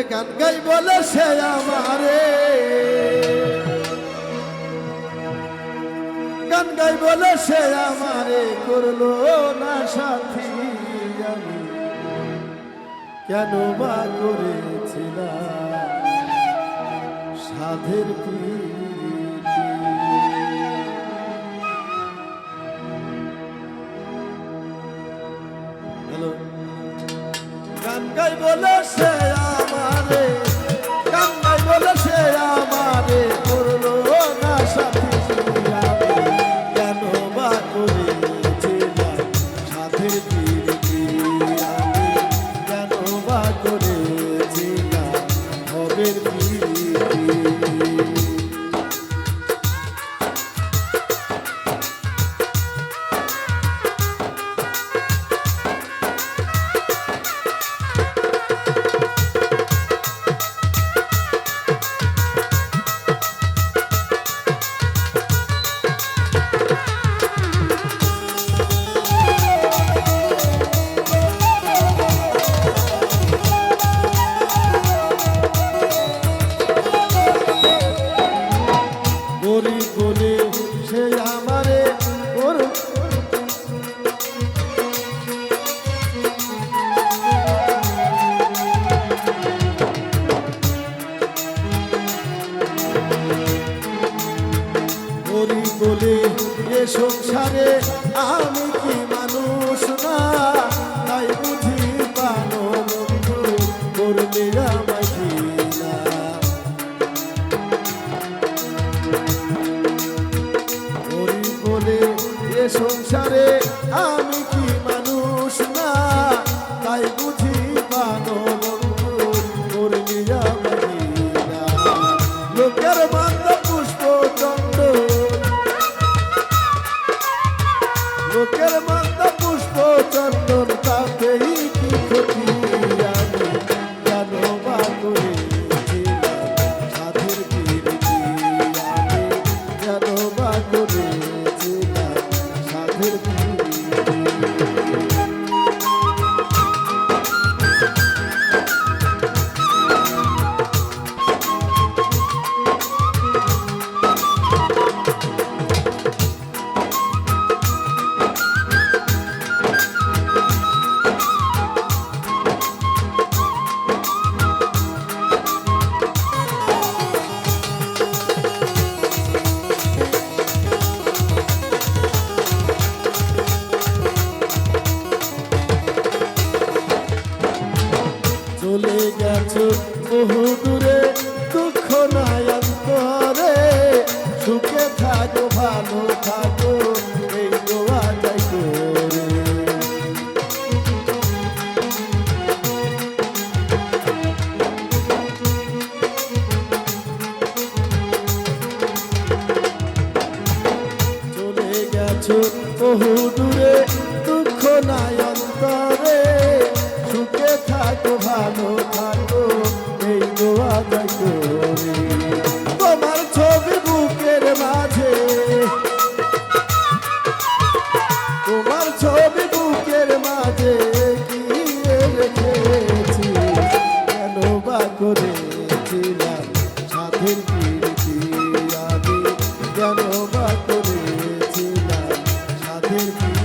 গান গাই বলে সে আমারে, গান গাই বলে সে আমারে করলো না সাথী। আমি কেন বা করেছিলাম সাধের প্রীতি। হ্যালো, গান গাই বলে সে আমারে, গান গাই বলে সে আমারে করলো না সাথী। আমি কেন বা করেছিলাম সাধের প্রীতি। আমি কেন বা করেছিলাম ভবের প্রীতি। বলে সে আমারে গরি বলে এ সংসারে আমি কি মানুষ না, তাই বুঝি পানো বন্ধু করলে আমায় ঘৃণা। এ সংসারে আমি কি মানুষ না, তাই বুঝি পানো বন্ধু করলি আমায় ঘৃণা। লোকের বান্দা পুষ্প চন্দ্র, লোকের বান্দা পুষ্প চন্দন, তাতেই কি ক্ষতি। আমি কেন বা করেছিলাম সাধের প্রীতি। আমি কেন বা করেছিলাম সাধের প্রীতি। চলে গেছো বহু দূরে, দুঃখ নাই অন্তরে, সুখে থাকো ভালো থাকো এই দোয়া চাই করে। চলে গেছো বহু দূরে, দুঃখ নাই অন্তরে, সুখে থাকো ভালো থাকো এই দোয়া চাই করে। তোমার ছবি বুকের মাঝে, তোমার ছবি বুকের মাঝে গিয়ে রেখেছি। কেন বা করেছিলাম সাধের প্রীতি। আমি কেন বা করেছিলাম সাধের প্রীতি।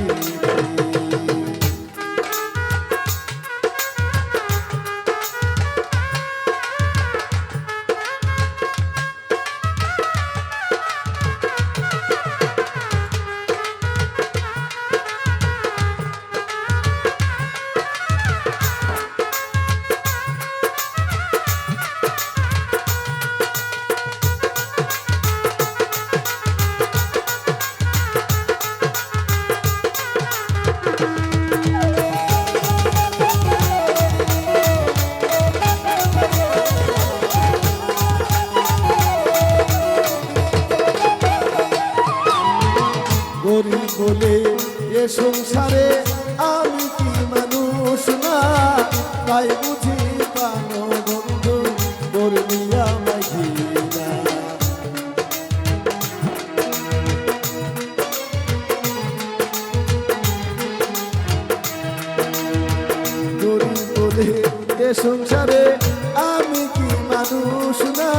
গরি বলে এ সংসারে আমি কি মানুষ না, তাই বুঝি পানো বন্ধু করলি আমায় ঘৃণা। গরি বলে এ সংসারে আমি না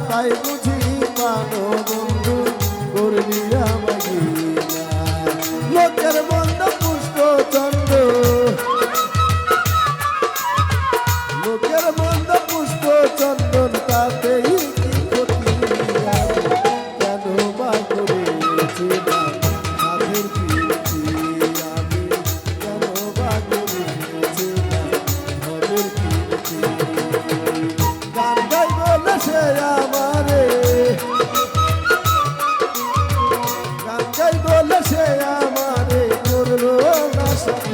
তাই বুঝি পানো বন্ধু করবি আমাকে না লোকের মন্দ পুষ্প চন্দ্র লোকের মন্দ পুষ্প চন্দন তাতেই কি ক্ষতি আছে? কেন বা করেছি না সাধের কীর্তি আমি কেন বা করেছি না ভবের কীর্তি গান গাই বলে সে আমারে গান গাই বলে সে আমারে করলো না সাথী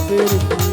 Baby